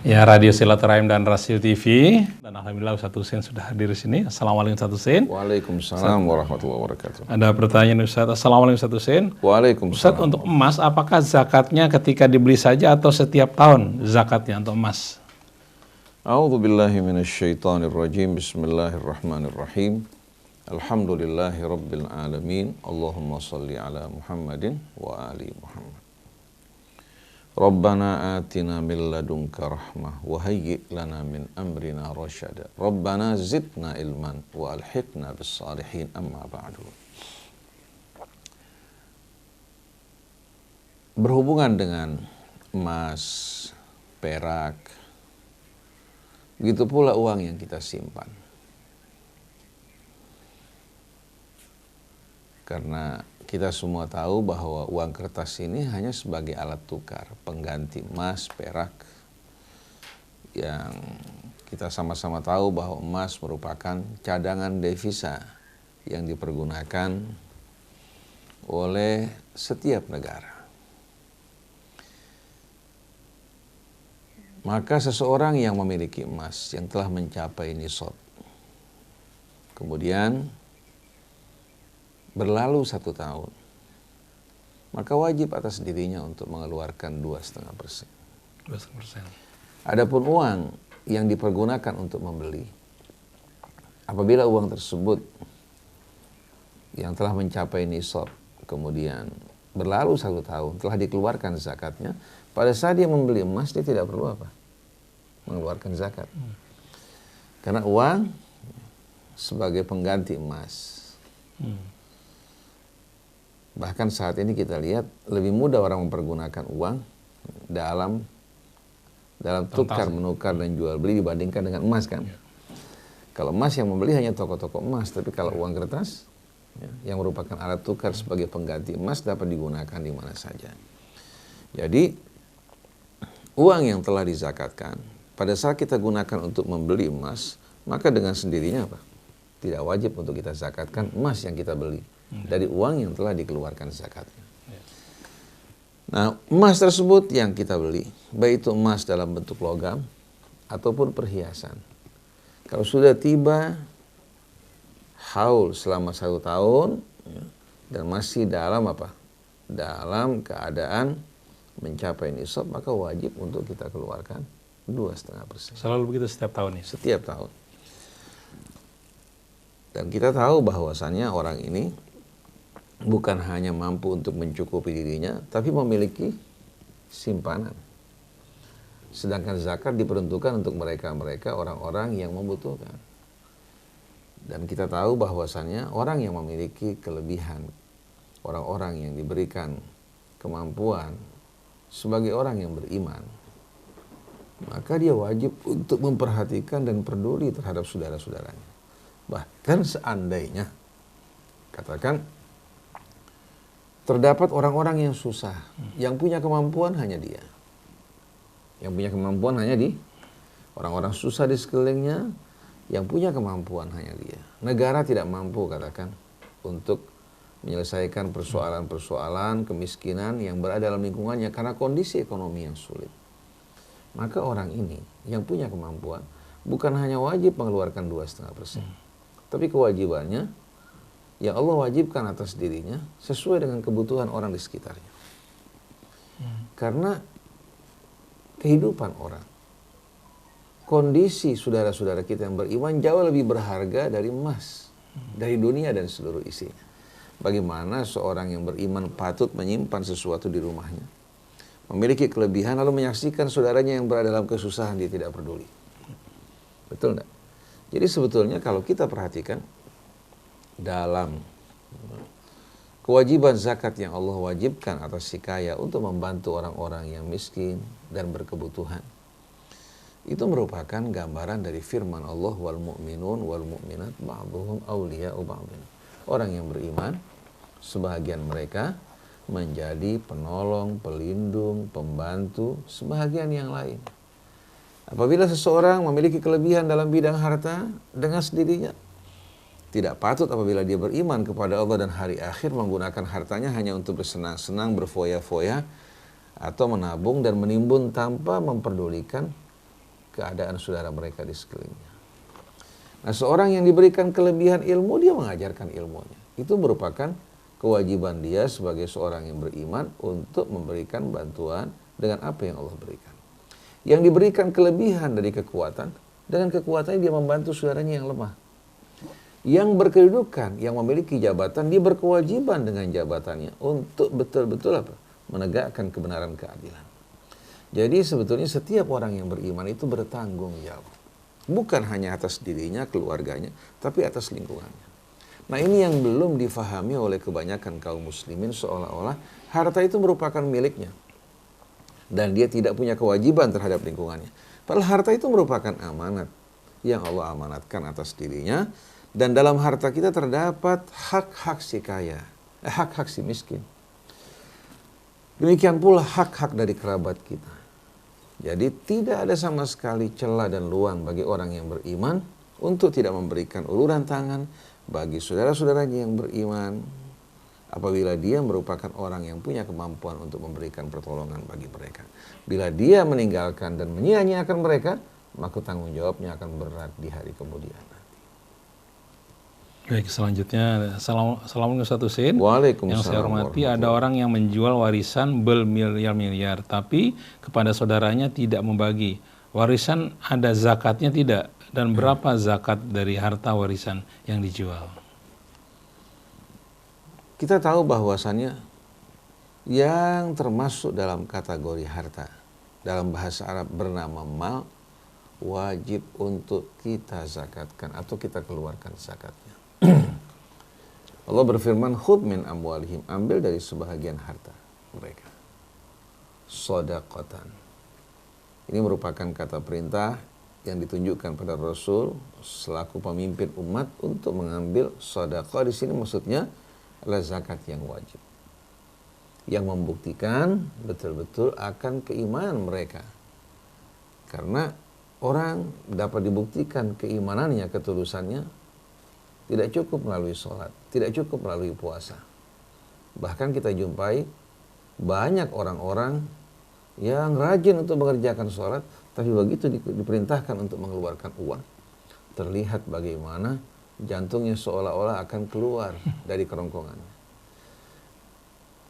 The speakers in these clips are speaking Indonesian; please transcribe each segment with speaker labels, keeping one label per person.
Speaker 1: Ya, Radio Silaturahim dan Rasio TV. Dan alhamdulillah Ustaz Husein sudah hadir di sini. Assalamualaikum Ustaz Husein.
Speaker 2: Waalaikumsalam warahmatullahi wabarakatuh.
Speaker 1: Ada pertanyaan Ustaz. Assalamualaikum Ustaz Husein.
Speaker 2: Waalaikumsalam.
Speaker 1: Ustaz, untuk emas apakah zakatnya ketika dibeli saja atau setiap tahun zakatnya untuk emas?
Speaker 2: A'udzu billahi minasyaitonir rajim. Bismillahirrahmanirrahim. Alhamdulillahi rabbil alamin. Allahumma shalli ala Muhammadin wa ali Muhammad. Rabbana atina min ladunka rahmah wa hayyi' lana min amrina rasyada. Rabbana zidna ilman wa alhiqna bis salihin, amma ba'du. Berhubungan dengan emas, perak, begitu pula uang yang kita simpan. Karena kita semua tahu bahwa uang kertas ini hanya sebagai alat tukar, pengganti emas, perak. Yang kita sama-sama tahu bahwa emas merupakan cadangan devisa yang dipergunakan oleh setiap negara. Maka seseorang yang memiliki emas yang telah mencapai nisab, kemudian berlalu 1 tahun, maka wajib atas dirinya untuk mengeluarkan 2,5%.
Speaker 1: 2,5%.
Speaker 2: Adapun uang yang dipergunakan untuk membeli, apabila uang tersebut yang telah mencapai nisab, kemudian berlalu 1 tahun, telah dikeluarkan zakatnya, pada saat dia membeli emas, dia tidak perlu apa? Mengeluarkan zakat. Karena uang sebagai pengganti emas. Bahkan saat ini kita lihat lebih mudah orang mempergunakan uang dalam tukar, menukar, dan jual beli dibandingkan dengan emas kan. Kalau emas yang membeli hanya toko-toko emas, tapi kalau uang kertas yang merupakan alat tukar sebagai pengganti emas dapat digunakan di mana saja. Jadi uang yang telah dizakatkan pada saat kita gunakan untuk membeli emas, maka dengan sendirinya apa? Tidak wajib untuk kita zakatkan emas yang kita beli dari uang yang telah dikeluarkan zakatnya. Nah, emas tersebut yang kita beli, baik itu emas dalam bentuk logam ataupun perhiasan, kalau sudah tiba haul selama 1 tahun dan masih dalam apa? Dalam keadaan mencapai nisab, maka wajib untuk kita keluarkan 2,5%.
Speaker 1: Selalu begitu setiap tahun ya?
Speaker 2: Setiap tahun. Dan kita tahu bahwasannya orang ini bukan hanya mampu untuk mencukupi dirinya, tapi memiliki simpanan. Sedangkan zakat diperuntukkan untuk mereka-mereka orang-orang yang membutuhkan. Dan kita tahu bahwasannya orang yang memiliki kelebihan, orang-orang yang diberikan kemampuan sebagai orang yang beriman, maka dia wajib untuk memperhatikan dan peduli terhadap saudara-saudaranya. Bahkan seandainya, katakan, terdapat orang-orang yang susah, yang punya kemampuan hanya dia. Yang punya kemampuan hanya orang-orang susah di sekelilingnya, yang punya kemampuan hanya dia. Negara tidak mampu, katakan, untuk menyelesaikan persoalan-persoalan kemiskinan yang berada dalam lingkungannya karena kondisi ekonomi yang sulit. Maka orang ini yang punya kemampuan bukan hanya wajib mengeluarkan 2,5%, tapi kewajibannya yang Allah wajibkan atas dirinya sesuai dengan kebutuhan orang di sekitarnya. Karena kehidupan orang, kondisi saudara-saudara kita yang beriman jauh lebih berharga dari emas, dari dunia dan seluruh isinya. Bagaimana seorang yang beriman patut menyimpan sesuatu di rumahnya, memiliki kelebihan lalu menyaksikan saudaranya yang berada dalam kesusahan, dia tidak peduli. Betul enggak? Jadi sebetulnya kalau kita perhatikan dalam kewajiban zakat yang Allah wajibkan atas si kaya untuk membantu orang-orang yang miskin dan berkebutuhan, itu merupakan gambaran dari firman Allah, wal mu'minun wal mu'minat ba'duhum awliya'u ba'din. Orang yang beriman, sebahagian mereka menjadi penolong, pelindung, pembantu sebahagian yang lain. Apabila seseorang memiliki kelebihan dalam bidang harta, dengan sendirinya tidak patut apabila dia beriman kepada Allah dan hari akhir menggunakan hartanya hanya untuk bersenang-senang, berfoya-foya, atau menabung dan menimbun tanpa memperdulikan keadaan saudara mereka di sekelilingnya. Nah, seorang yang diberikan kelebihan ilmu, dia mengajarkan ilmunya. Itu merupakan kewajiban dia sebagai seorang yang beriman untuk memberikan bantuan dengan apa yang Allah berikan. Yang diberikan kelebihan dari kekuatan, dengan kekuatannya dia membantu saudaranya yang lemah. Yang berkedudukan, yang memiliki jabatan, dia berkewajiban dengan jabatannya untuk betul-betul apa? Menegakkan kebenaran keadilan. Jadi sebetulnya setiap orang yang beriman itu bertanggung jawab. Bukan hanya atas dirinya, keluarganya, tapi atas lingkungannya. Nah, ini yang belum difahami oleh kebanyakan kaum muslimin, seolah-olah harta itu merupakan miliknya. Dan dia tidak punya kewajiban terhadap lingkungannya. Padahal harta itu merupakan amanat yang Allah amanatkan atas dirinya. Dan dalam harta kita terdapat hak-hak si kaya, hak-hak si miskin. Demikian pula hak-hak dari kerabat kita. Jadi tidak ada sama sekali celah dan luang bagi orang yang beriman untuk tidak memberikan uluran tangan bagi saudara-saudaranya yang beriman apabila dia merupakan orang yang punya kemampuan untuk memberikan pertolongan bagi mereka. Bila dia meninggalkan dan menyia-nyiakan mereka, maka tanggung jawabnya akan berat di hari kemudian.
Speaker 1: Baik, selanjutnya, Assalamualaikum Ustaz Husin.
Speaker 2: Waalaikumsalam.
Speaker 1: Yang saya hormati, ada orang yang menjual warisan bermiliar-miliar, tapi kepada saudaranya tidak membagi. Warisan ada zakatnya tidak? Dan berapa zakat dari harta warisan yang dijual?
Speaker 2: Kita tahu bahwasannya yang termasuk dalam kategori harta, dalam bahasa Arab bernama mal, wajib untuk kita zakatkan atau kita keluarkan zakatnya. Allah berfirman, khudh min amwalihim, ambil dari sebahagian harta mereka. Shadaqatan. Ini merupakan kata perintah yang ditunjukkan pada Rasul selaku pemimpin umat untuk mengambil sedekah. Di sini maksudnya adalah zakat yang wajib, yang membuktikan betul-betul akan keimanan mereka. Karena orang dapat dibuktikan keimanannya, ketulusannya tidak cukup melalui sholat, tidak cukup melalui puasa. Bahkan kita jumpai banyak orang-orang yang rajin untuk mengerjakan sholat, tapi begitu diperintahkan untuk mengeluarkan uang, terlihat bagaimana jantungnya seolah-olah akan keluar dari kerongkongannya.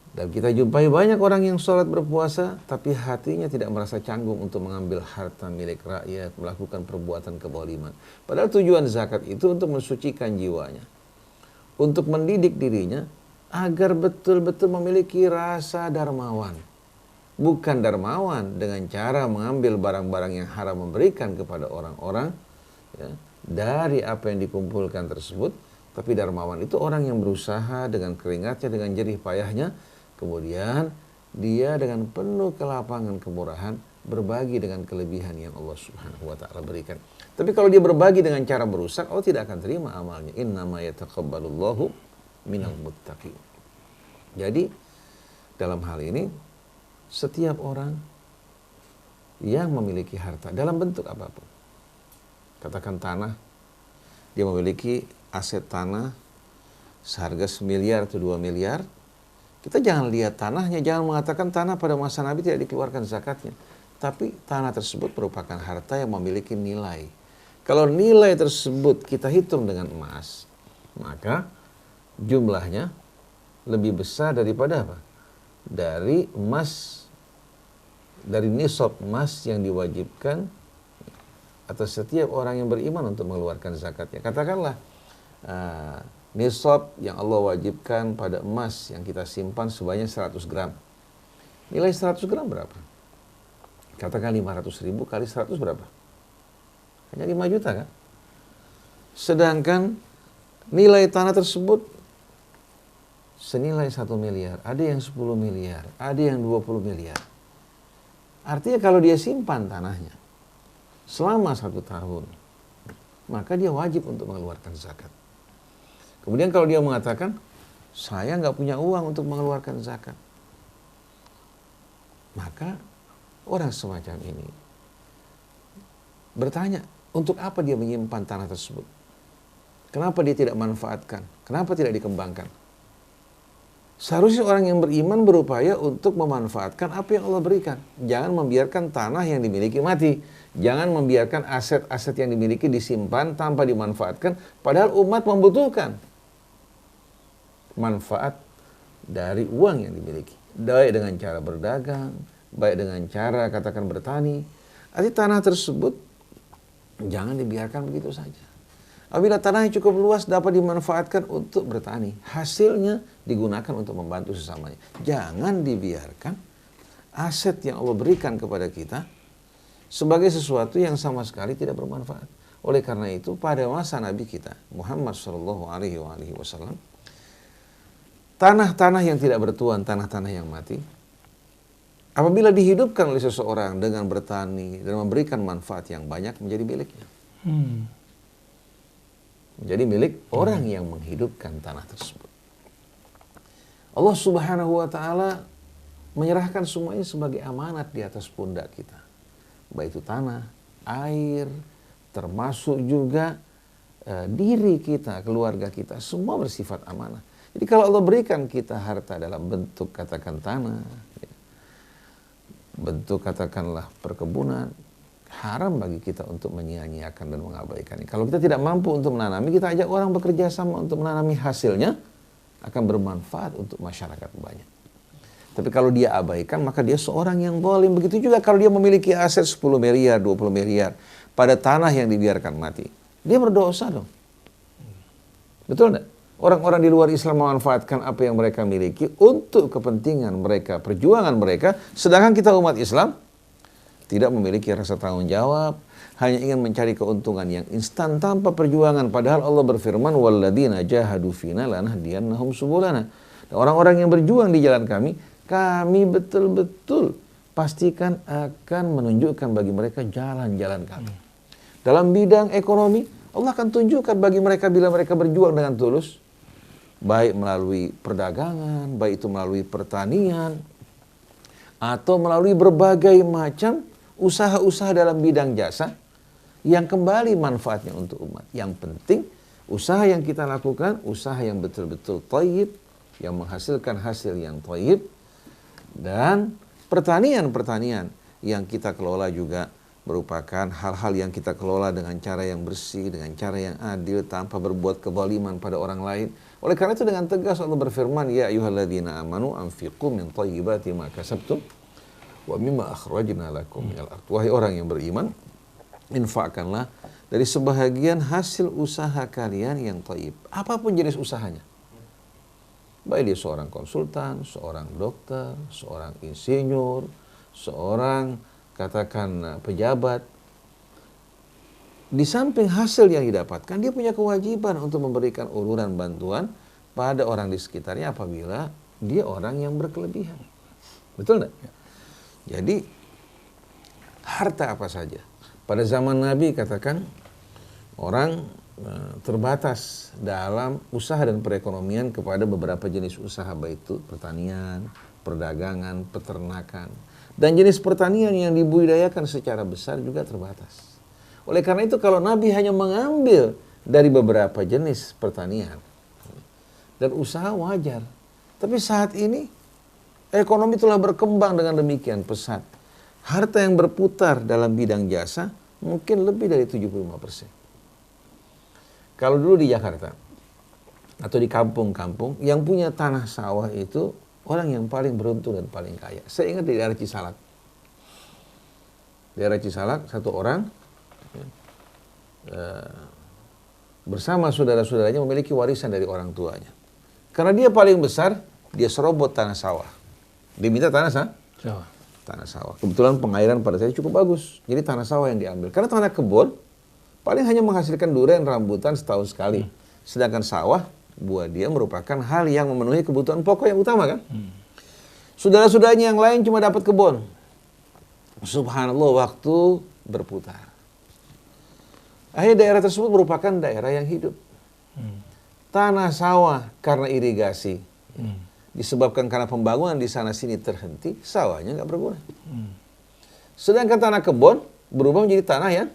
Speaker 2: Dan kita jumpai banyak orang yang sholat berpuasa, tapi hatinya tidak merasa canggung untuk mengambil harta milik rakyat, melakukan perbuatan kezaliman. Padahal tujuan zakat itu untuk mensucikan jiwanya, untuk mendidik dirinya agar betul-betul memiliki rasa dermawan. Bukan dermawan dengan cara mengambil barang-barang yang haram, memberikan kepada orang-orang ya, dari apa yang dikumpulkan tersebut. Tapi dermawan itu orang yang berusaha dengan keringatnya, dengan jerih payahnya, kemudian dia dengan penuh kelapangan kemurahan berbagi dengan kelebihan yang Allah Subhanahu wa taala berikan. Tapi kalau dia berbagi dengan cara merusak, Allah tidak akan terima amalnya. Innama yataqabbalullahu minal muttaqin. Jadi dalam hal ini setiap orang yang memiliki harta dalam bentuk apapun, katakan tanah, dia memiliki aset tanah seharga 1 miliar atau 2 miliar, kita jangan lihat tanahnya, jangan mengatakan tanah pada masa Nabi tidak dikeluarkan zakatnya. Tapi tanah tersebut merupakan harta yang memiliki nilai. Kalau nilai tersebut kita hitung dengan emas, maka jumlahnya lebih besar daripada apa? Dari emas, dari nisab emas yang diwajibkan atas setiap orang yang beriman untuk mengeluarkan zakatnya. Katakanlah nisab yang Allah wajibkan pada emas yang kita simpan sebanyak 100 gram. Nilai 100 gram berapa? Katakan 500.000 kali 100 berapa? Hanya 5 juta kan? Sedangkan nilai tanah tersebut senilai 1 miliar, ada yang 10 miliar, ada yang 20 miliar. Artinya kalau dia simpan tanahnya selama 1 tahun, maka dia wajib untuk mengeluarkan zakat. Kemudian kalau dia mengatakan, saya nggak punya uang untuk mengeluarkan zakat, maka orang semacam ini bertanya, untuk apa dia menyimpan tanah tersebut? Kenapa dia tidak manfaatkan? Kenapa tidak dikembangkan? Seharusnya orang yang beriman berupaya untuk memanfaatkan apa yang Allah berikan. Jangan membiarkan tanah yang dimiliki mati. Jangan membiarkan aset-aset yang dimiliki disimpan tanpa dimanfaatkan. Padahal umat membutuhkan manfaat dari uang yang dimiliki. Baik dengan cara berdagang, baik dengan cara katakan bertani. Arti tanah tersebut jangan dibiarkan begitu saja. Apabila tanahnya cukup luas dapat dimanfaatkan untuk bertani. Hasilnya digunakan untuk membantu sesamanya. Jangan dibiarkan aset yang Allah berikan kepada kita sebagai sesuatu yang sama sekali tidak bermanfaat. Oleh karena itu pada masa Nabi kita Muhammad SAW, tanah-tanah yang tidak bertuan, tanah-tanah yang mati, apabila dihidupkan oleh seseorang dengan bertani dan memberikan manfaat yang banyak menjadi miliknya. Menjadi milik orang yang menghidupkan tanah tersebut. Allah Subhanahu wa Ta'ala menyerahkan semuanya sebagai amanat di atas pundak kita. Baik itu tanah, air, termasuk juga diri kita, keluarga kita, semua bersifat amanah. Jadi kalau Allah berikan kita harta dalam bentuk katakan tanah, bentuk katakanlah perkebunan, haram bagi kita untuk menyia-nyiakan dan mengabaikannya. Kalau kita tidak mampu untuk menanami, kita ajak orang bekerja sama untuk menanami, hasilnya akan bermanfaat untuk masyarakat banyak. Tapi kalau dia abaikan, maka dia seorang yang zalim. Begitu juga kalau dia memiliki aset 10 miliar, 20 miliar pada tanah yang dibiarkan mati. Dia berdosa dong. Betul enggak? Orang-orang di luar Islam memanfaatkan apa yang mereka miliki untuk kepentingan mereka, perjuangan mereka. Sedangkan kita umat Islam tidak memiliki rasa tanggung jawab, hanya ingin mencari keuntungan yang instan tanpa perjuangan. Padahal Allah berfirman, walladzina jahadu fina lanahdiyannahum subulana. Orang-orang yang berjuang di jalan kami betul-betul pastikan akan menunjukkan bagi mereka jalan-jalan kami. Dalam bidang ekonomi, Allah akan tunjukkan bagi mereka bila mereka berjuang dengan tulus, baik melalui perdagangan, baik itu melalui pertanian, atau melalui berbagai macam usaha-usaha dalam bidang jasa yang kembali manfaatnya untuk umat. Yang penting usaha yang kita lakukan, usaha yang betul-betul thayyib, yang menghasilkan hasil yang thayyib, dan pertanian-pertanian yang kita kelola juga merupakan hal-hal yang kita kelola dengan cara yang bersih, dengan cara yang adil, tanpa berbuat kezaliman pada orang lain. Oleh karena itu dengan tegas Allah berfirman, ya ayyuhalladzina amanu anfiqu min thayyibati ma kasabtum wa mimma akhrajna lakum minal ardh. Wahai orang yang beriman, infakkanlah dari sebahagian hasil usaha kalian yang thayyib, apapun jenis usahanya. Baik dia seorang konsultan, seorang dokter, seorang insinyur, seorang katakan pejabat. Di samping hasil yang didapatkan, dia punya kewajiban untuk memberikan uluran bantuan pada orang di sekitarnya apabila dia orang yang berkelebihan. Betul enggak? Jadi harta apa saja. Pada zaman Nabi katakan orang terbatas dalam usaha dan perekonomian kepada beberapa jenis usaha, baik itu pertanian, perdagangan, peternakan. Dan jenis pertanian yang dibudidayakan secara besar juga terbatas. Oleh karena itu kalau Nabi hanya mengambil dari beberapa jenis pertanian dan usaha wajar. Tapi saat ini ekonomi telah berkembang dengan demikian pesat. Harta yang berputar dalam bidang jasa mungkin lebih dari 75%. Kalau dulu di Jakarta atau di kampung-kampung yang punya tanah sawah itu orang yang paling beruntung dan paling kaya. Saya ingat di daerah Cisalak. Daerah Cisalak, satu orang bersama saudara-saudaranya memiliki warisan dari orang tuanya. Karena dia paling besar, dia serobot tanah sawah. Dia minta tanah sawah. Tanah sawah. Kebetulan pengairan pada saya cukup bagus. Jadi tanah sawah yang diambil. Karena tanah kebun paling hanya menghasilkan durian rambutan setahun sekali. Sedangkan sawah buat dia merupakan hal yang memenuhi kebutuhan pokok yang utama kan. Saudara-saudaranya yang lain cuma dapat kebun. Subhanallah, waktu berputar. Akhirnya daerah tersebut merupakan daerah yang hidup. Tanah sawah karena irigasi. Disebabkan karena pembangunan di sana sini terhenti, sawahnya nggak berguna. Sedangkan tanah kebun berubah menjadi tanah yang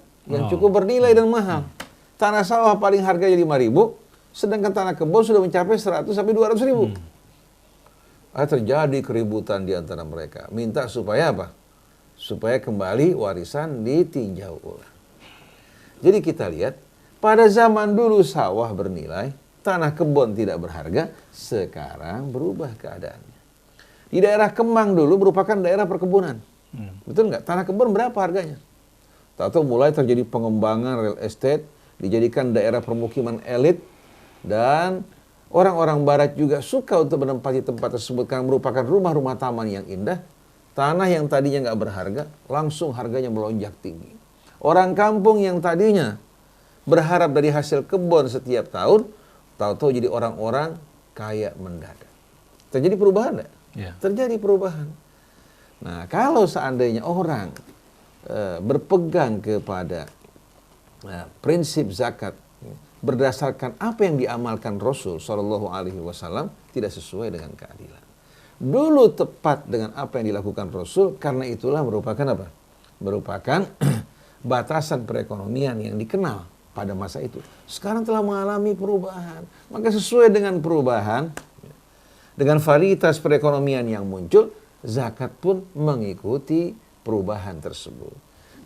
Speaker 2: cukup bernilai dan mahal. Tanah sawah paling harganya 5.000, sedangkan tanah kebun sudah mencapai 100 sampai 200.000. terjadi keributan di antara mereka. Minta supaya apa? Supaya kembali warisan ditinjau ulang. Jadi kita lihat, pada zaman dulu sawah bernilai, tanah kebun tidak berharga, sekarang berubah keadaannya. Di daerah Kemang dulu merupakan daerah perkebunan. Betul nggak? Tanah kebun berapa harganya? Tahu mulai terjadi pengembangan real estate, dijadikan daerah permukiman elit, dan orang-orang barat juga suka untuk menempati tempat tersebut karena merupakan rumah-rumah taman yang indah. Tanah yang tadinya nggak berharga, langsung harganya melonjak tinggi. Orang kampung yang tadinya berharap dari hasil kebun setiap tahun, tahu-tahu jadi orang-orang kaya mendadak. Terjadi perubahan nggak?
Speaker 1: Ya.
Speaker 2: Terjadi perubahan. Nah, kalau seandainya orang berpegang kepada prinsip zakat berdasarkan apa yang diamalkan Rasul Shallallahu Alaihi Wasallam, tidak sesuai dengan keadilan. Dulu tepat dengan apa yang dilakukan Rasul, karena itulah merupakan apa? Merupakan batasan perekonomian yang dikenal pada masa itu. Sekarang telah mengalami perubahan. Maka sesuai dengan perubahan, dengan varietas perekonomian yang muncul, zakat pun mengikuti perubahan tersebut.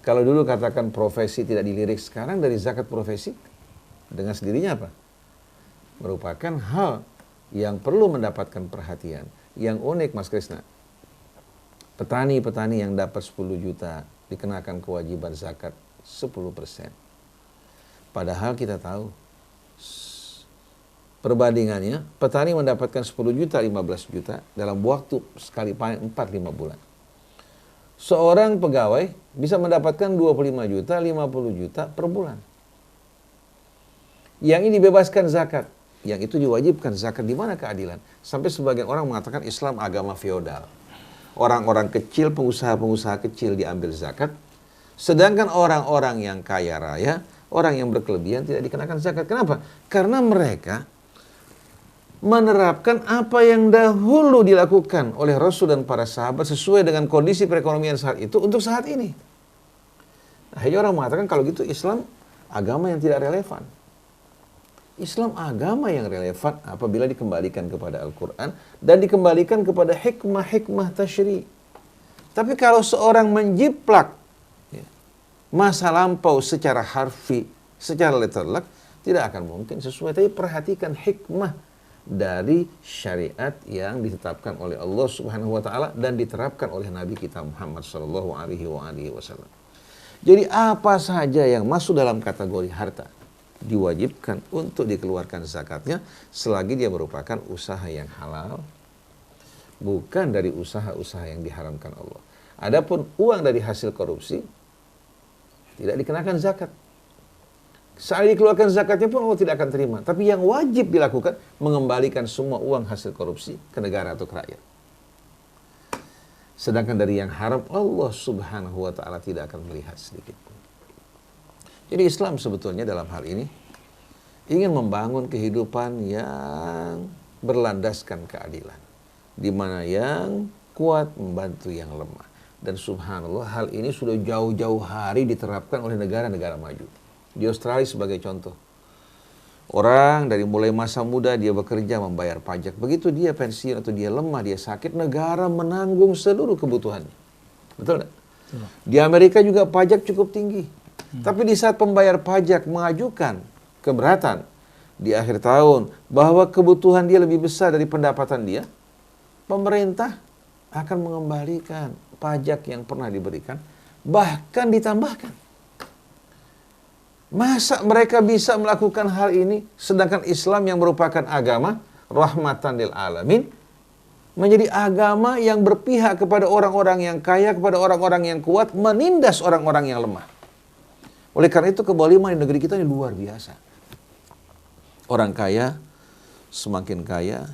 Speaker 2: Kalau dulu katakan profesi tidak dilirik, sekarang dari zakat profesi dengan sendirinya apa? Merupakan hal yang perlu mendapatkan perhatian. Yang unik Mas Krisna, petani-petani yang dapat 10 juta dikenakan kewajiban zakat 10%. Padahal kita tahu perbandingannya, petani mendapatkan 10 juta, 15 juta dalam waktu sekali panen 4-5 bulan. Seorang pegawai bisa mendapatkan 25 juta, 50 juta per bulan. Yang ini dibebaskan zakat, yang itu diwajibkan zakat. Di mana keadilan? Sampai sebagian orang mengatakan Islam agama feodal. Orang-orang kecil, pengusaha-pengusaha kecil diambil zakat, sedangkan orang-orang yang kaya raya, orang yang berkelebihan tidak dikenakan zakat. Kenapa? Karena mereka menerapkan apa yang dahulu dilakukan oleh Rasul dan para sahabat sesuai dengan kondisi perekonomian saat itu untuk saat ini. Akhirnya orang mengatakan kalau gitu Islam agama yang tidak relevan. Islam agama yang relevan apabila dikembalikan kepada Al-Quran dan dikembalikan kepada hikmah-hikmah tasyri'. Tapi kalau seorang menjiplak masa lampau secara harfi, secara letterlek, tidak akan mungkin sesuai. Tapi perhatikan hikmah dari syariat yang ditetapkan oleh Allah Subhanahu wa taala dan diterapkan oleh Nabi kita Muhammad sallallahu alaihi wasallam. Jadi apa saja yang masuk dalam kategori harta diwajibkan untuk dikeluarkan zakatnya selagi dia merupakan usaha yang halal, bukan dari usaha-usaha yang diharamkan Allah. Adapun uang dari hasil korupsi tidak dikenakan zakat. Saat dikeluarkan zakatnya pun Allah tidak akan terima. Tapi yang wajib dilakukan mengembalikan semua uang hasil korupsi ke negara atau ke rakyat. Sedangkan dari yang haram Allah Subhanahu wa taala tidak akan melihat sedikit pun. Jadi Islam sebetulnya dalam hal ini ingin membangun kehidupan yang berlandaskan keadilan, di mana yang kuat membantu yang lemah. Dan subhanallah hal ini sudah jauh-jauh hari diterapkan oleh negara-negara maju. Di Australia sebagai contoh, orang dari mulai masa muda dia bekerja membayar pajak. Begitu dia pensiun atau dia lemah, dia sakit, negara menanggung seluruh kebutuhannya. Betul nggak? Di Amerika juga pajak cukup tinggi. Tapi di saat pembayar pajak mengajukan keberatan di akhir tahun bahwa kebutuhan dia lebih besar dari pendapatan dia, pemerintah akan mengembalikan pajak yang pernah diberikan, bahkan ditambahkan. Masa mereka bisa melakukan hal ini sedangkan Islam yang merupakan agama rahmatan lil alamin menjadi agama yang berpihak kepada orang-orang yang kaya, kepada orang-orang yang kuat, menindas orang-orang yang lemah. Oleh karena itu kezaliman di negeri kita ini luar biasa. Orang kaya semakin kaya,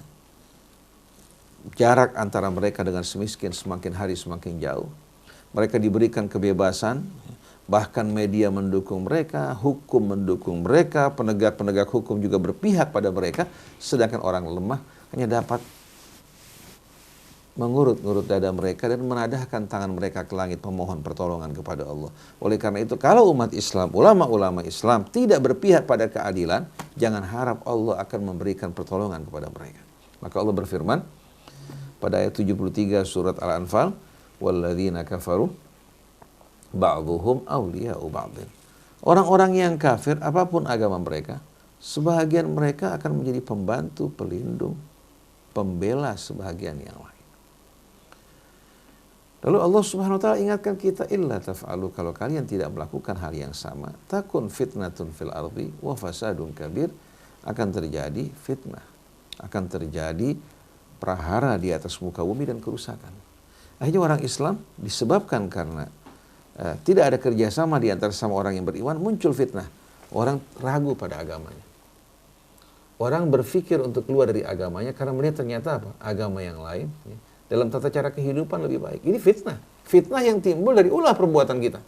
Speaker 2: jarak antara mereka dengan semiskin semakin hari semakin jauh. Mereka diberikan kebebasan, bahkan media mendukung mereka, hukum mendukung mereka, penegak-penegak hukum juga berpihak pada mereka, sedangkan orang lemah hanya dapat mengurut-ngurut dada mereka dan menadahkan tangan mereka ke langit memohon pertolongan kepada Allah. Oleh karena itu kalau umat Islam, ulama-ulama Islam tidak berpihak pada keadilan, jangan harap Allah akan memberikan pertolongan kepada mereka. Maka Allah berfirman, pada ayat 73 surat Al-Anfal, walladzina kafaru ba'dhuhum awliya'u ba'dhin. Orang-orang yang kafir apapun agama mereka, sebahagian mereka akan menjadi pembantu, pelindung, pembela sebahagian yang lain. Lalu Allah Subhanahu wa taala ingatkan kita, illa taf'alu, kalau kalian tidak melakukan hal yang sama, takun fitnatun fil ardi wa fasadun kabir, akan terjadi fitnah, akan terjadi prahara di atas muka bumi dan kerusakan. Akhirnya orang Islam disebabkan karena tidak ada kerjasama di antara sama orang yang beriman, muncul fitnah. Orang ragu pada agamanya. Orang berpikir untuk keluar dari agamanya karena melihat ternyata apa? Agama yang lain dalam tata cara kehidupan lebih baik. Ini fitnah. Fitnah yang timbul dari ulah perbuatan kita.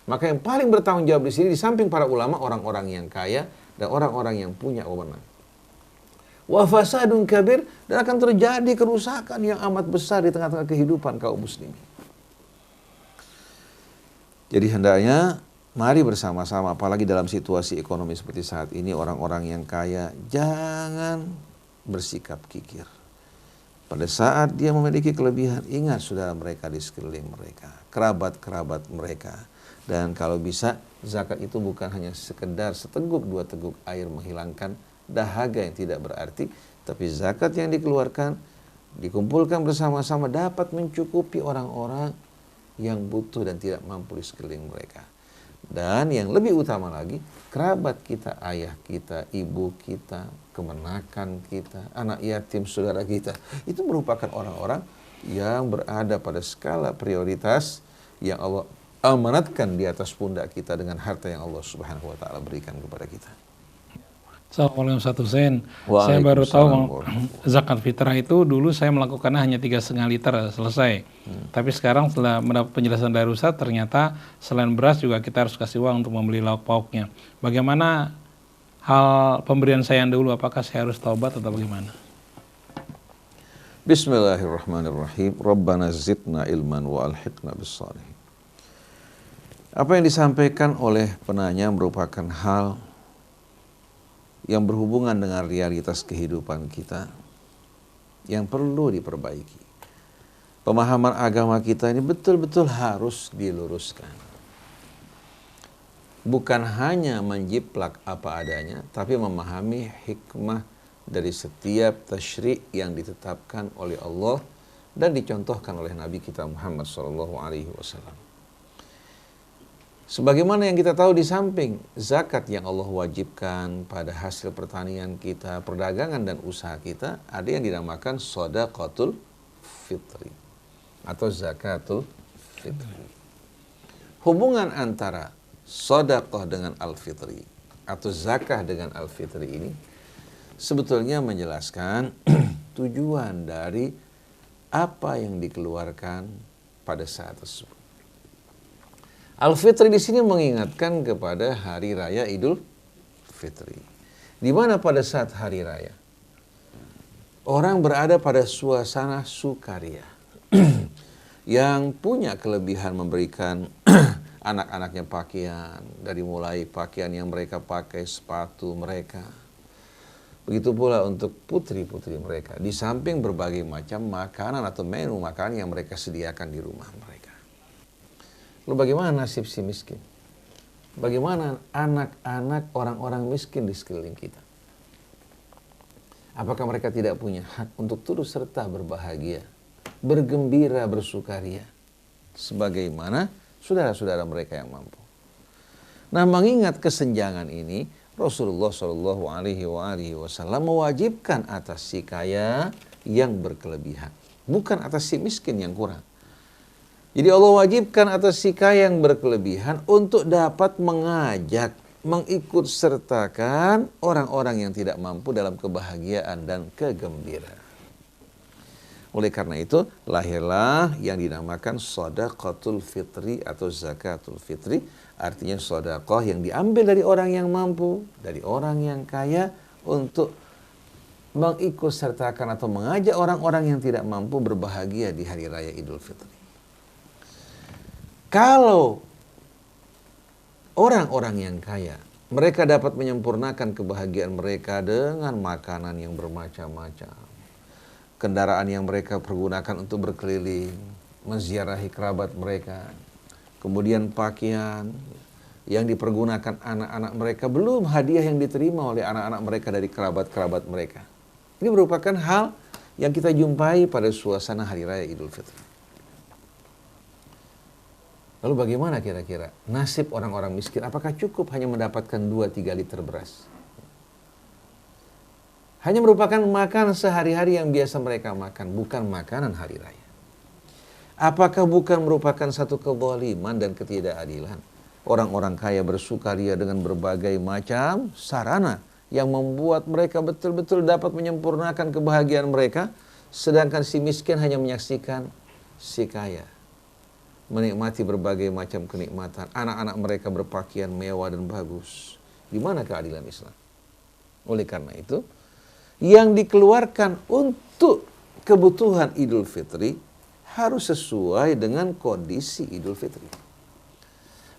Speaker 2: Maka yang paling bertanggung jawab di sini, di samping para ulama, orang-orang yang kaya dan orang-orang yang punya wewenang. Wa fasadun kabir, dan akan terjadi kerusakan yang amat besar di tengah-tengah kehidupan kaum muslimin. Jadi hendaknya mari bersama-sama, apalagi dalam situasi ekonomi seperti saat ini, orang-orang yang kaya jangan bersikap kikir. Pada saat dia memiliki kelebihan, ingat saudara mereka di sekeliling mereka, kerabat-kerabat mereka. Dan kalau bisa, zakat itu bukan hanya sekedar seteguk dua teguk air menghilangkan dahaga yang tidak berarti, tapi zakat yang dikeluarkan, dikumpulkan bersama-sama dapat mencukupi orang-orang yang butuh dan tidak mampu di sekeliling mereka. Dan yang lebih utama lagi, kerabat kita, ayah kita, ibu kita, kemenakan kita, anak yatim, saudara kita, itu merupakan orang-orang yang berada pada skala prioritas yang Allah amanatkan di atas pundak kita dengan harta yang Allah Subhanahu wa taala berikan kepada kita.
Speaker 1: Assalamualaikum Ustaz Hussein. Saya baru tahu zakat fitrah itu dulu saya melakukannya hanya 3,5 liter selesai. Tapi sekarang setelah mendapat penjelasan dari Ustaz, ternyata selain beras juga kita harus kasih uang untuk membeli lauk pauknya. Bagaimana hal pemberian saya yang dulu? Apakah saya harus taubat atau bagaimana?
Speaker 2: Bismillahirrahmanirrahim. Rabbana zidna ilman wa alhiqna bis-shalihin. Apa yang disampaikan oleh penanya merupakan hal yang berhubungan dengan realitas kehidupan kita yang perlu diperbaiki. Pemahaman agama kita ini betul-betul harus diluruskan. Bukan hanya menjiplak apa adanya, tapi memahami hikmah dari setiap tasyri' yang ditetapkan oleh Allah dan dicontohkan oleh Nabi kita Muhammad SAW. Sebagaimana yang kita tahu, di samping zakat yang Allah wajibkan pada hasil pertanian kita, perdagangan dan usaha kita, ada yang dinamakan shadaqatul fitri atau zakatul fitri. Hubungan antara shadaqah dengan al-fitri atau zakah dengan al-fitri ini sebetulnya menjelaskan tujuan dari apa yang dikeluarkan pada saat tersebut. Al-Fitri di sini mengingatkan kepada hari raya Idul Fitri. Di mana pada saat hari raya orang berada pada suasana sukaria. Yang punya kelebihan memberikan anak-anaknya pakaian, dari mulai pakaian yang mereka pakai, sepatu mereka. Begitu pula untuk putri-putri mereka, di samping berbagai macam makanan atau menu makanan yang mereka sediakan di rumah mereka. Lalu bagaimana nasib si miskin? Bagaimana anak-anak orang-orang miskin di sekeliling kita? Apakah mereka tidak punya hak untuk turut serta berbahagia, bergembira, bersukaria, sebagaimana saudara-saudara mereka yang mampu? Nah, mengingat kesenjangan ini, Rasulullah SAW mewajibkan atas si kaya yang berkelebihan, bukan atas si miskin yang kurang. Jadi Allah wajibkan atas si kaya yang berkelebihan untuk dapat mengajak, mengikut sertakan orang-orang yang tidak mampu dalam kebahagiaan dan kegembiraan. Oleh karena itu, lahirlah yang dinamakan shadaqatul fitri atau zakatul fitri. Artinya sedekah yang diambil dari orang yang mampu, dari orang yang kaya, untuk mengikut sertakan atau mengajak orang-orang yang tidak mampu berbahagia di hari raya Idul Fitri. Kalau orang-orang yang kaya, mereka dapat menyempurnakan kebahagiaan mereka dengan makanan yang bermacam-macam, kendaraan yang mereka pergunakan untuk berkeliling, menziarahi kerabat mereka, kemudian pakaian yang dipergunakan anak-anak mereka, belum hadiah yang diterima oleh anak-anak mereka dari kerabat-kerabat mereka. Ini merupakan hal yang kita jumpai pada suasana Hari Raya Idul Fitri. Lalu bagaimana kira-kira nasib orang-orang miskin? Apakah cukup hanya mendapatkan 2-3 liter beras? Hanya merupakan makanan sehari-hari yang biasa mereka makan, bukan makanan hari raya. Apakah bukan merupakan satu kezaliman dan ketidakadilan? Orang-orang kaya bersukaria dengan berbagai macam sarana yang membuat mereka betul-betul dapat menyempurnakan kebahagiaan mereka, sedangkan si miskin hanya menyaksikan si kaya menikmati berbagai macam kenikmatan. Anak-anak mereka berpakaian mewah dan bagus. Di mana keadilan Islam? Oleh karena itu, yang dikeluarkan untuk kebutuhan Idul Fitri harus sesuai dengan kondisi Idul Fitri.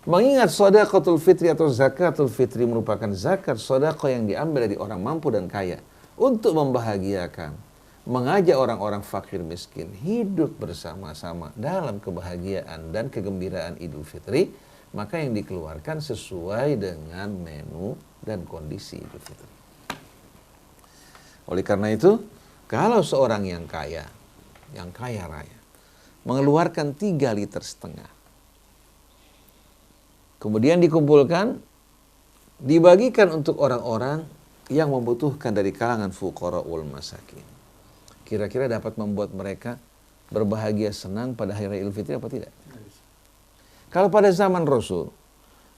Speaker 2: Mengingat sedekahul fitri atau zakatul fitri merupakan zakat sedekah yang diambil dari orang mampu dan kaya untuk membahagiakan, mengajak orang-orang fakir miskin hidup bersama-sama dalam kebahagiaan dan kegembiraan Idul Fitri, maka yang dikeluarkan sesuai dengan menu dan kondisi Idul Fitri. Oleh karena itu, kalau seorang yang kaya raya, mengeluarkan 3,5 liter, kemudian dikumpulkan, dibagikan untuk orang-orang yang membutuhkan dari kalangan fuqara'ul masakin. Kira-kira dapat membuat mereka berbahagia senang pada hari raya Idul Fitri apa tidak? Kalau pada zaman Rasul,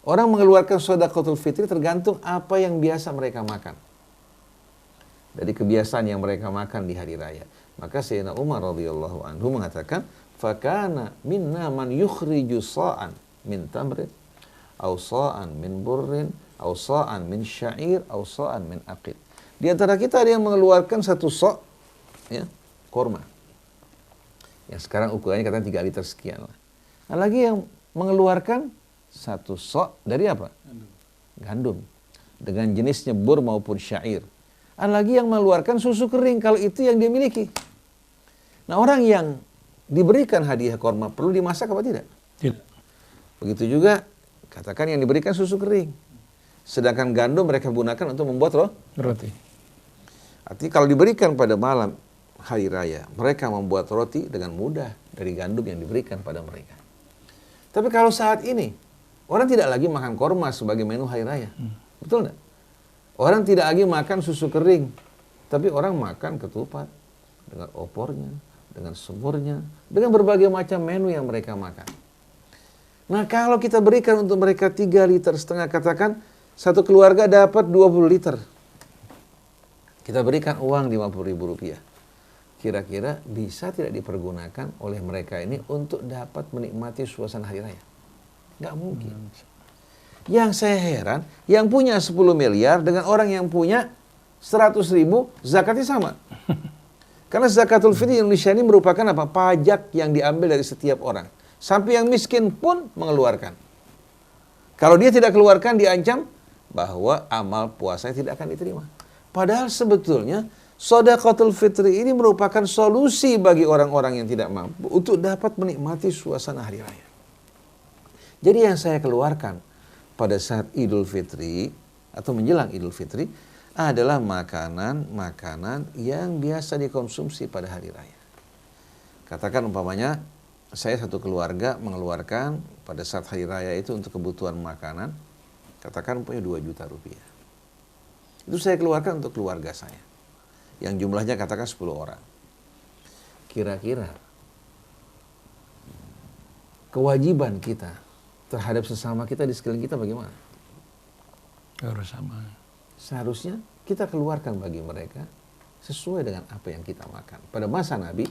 Speaker 2: orang mengeluarkan sedekahul fitri tergantung apa yang biasa mereka makan. Dari kebiasaan yang mereka makan di hari raya. Maka Sayyidina Umar radhiyallahu anhu mengatakan, "Fakana minna man yukhriju sa'an min tamrin, aw sa'an min burrin, aw sa'an min sya'ir, aw sa'an min aqid." Di antara kita ada yang mengeluarkan 1 sa', ya, korma. Yang sekarang ukurannya katanya 3 liter sekian lah. Nah, lagi yang mengeluarkan 1 sa' dari apa? Gandum. Dengan jenisnya bur maupun syair. Ada lagi yang mengeluarkan susu kering kalau itu yang dia miliki. Nah, orang yang diberikan hadiah korma perlu dimasak apa tidak?
Speaker 1: Tidak.
Speaker 2: Begitu juga katakan yang diberikan susu kering. Sedangkan gandum mereka gunakan untuk membuat
Speaker 1: Roti.
Speaker 2: Artinya kalau diberikan pada malam hari raya, mereka membuat roti dengan mudah dari gandum yang diberikan pada mereka. Tapi kalau saat ini, orang tidak lagi makan korma sebagai menu hari raya. Betul enggak? Orang tidak lagi makan susu kering, tapi orang makan ketupat dengan opornya, dengan semurnya, dengan berbagai macam menu yang mereka makan. Nah, kalau kita berikan untuk mereka 3,5 liter, katakan satu keluarga dapat 20 liter. Kita berikan uang Rp50.000. Kira-kira bisa tidak dipergunakan oleh mereka ini untuk dapat menikmati suasana hari raya? Nggak mungkin. Yang saya heran, yang punya 10 miliar dengan orang yang punya 100.000, zakatnya sama. Karena zakatul fitri Indonesia ini merupakan apa? Pajak yang diambil dari setiap orang. Sampai yang miskin pun mengeluarkan. Kalau dia tidak keluarkan, diancam bahwa amal puasanya tidak akan diterima. Padahal sebetulnya sedekahul fitri ini merupakan solusi bagi orang-orang yang tidak mampu untuk dapat menikmati suasana hari raya. Jadi yang saya keluarkan pada saat Idul Fitri atau menjelang Idul Fitri adalah makanan-makanan yang biasa dikonsumsi pada hari raya. Katakan umpamanya saya satu keluarga mengeluarkan pada saat hari raya itu untuk kebutuhan makanan, katakan punya 2 juta rupiah. Itu saya keluarkan untuk keluarga saya. Yang jumlahnya katakan 10 orang. Kira-kira kewajiban kita terhadap sesama kita di sekeliling kita bagaimana?
Speaker 1: Harus sama.
Speaker 2: Seharusnya kita keluarkan bagi mereka sesuai dengan apa yang kita makan. Pada masa Nabi,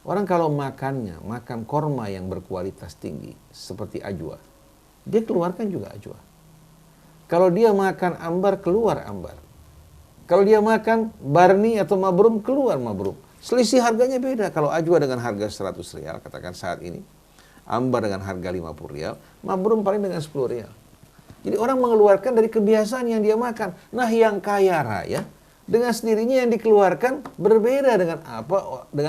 Speaker 2: orang kalau makan korma yang berkualitas tinggi seperti ajwa, dia keluarkan juga ajwa. Kalau dia makan ambar, keluar ambar. Kalau dia makan barni atau mabrum, keluar mabrum. Selisih harganya beda. Kalau ajwa dengan harga 100 rial, katakan saat ini, ambar dengan harga 50 rial, mabrum paling dengan 10 rial. Jadi orang mengeluarkan dari kebiasaan yang dia makan. Nah, yang kaya raya dengan sendirinya yang dikeluarkan berbeda dengan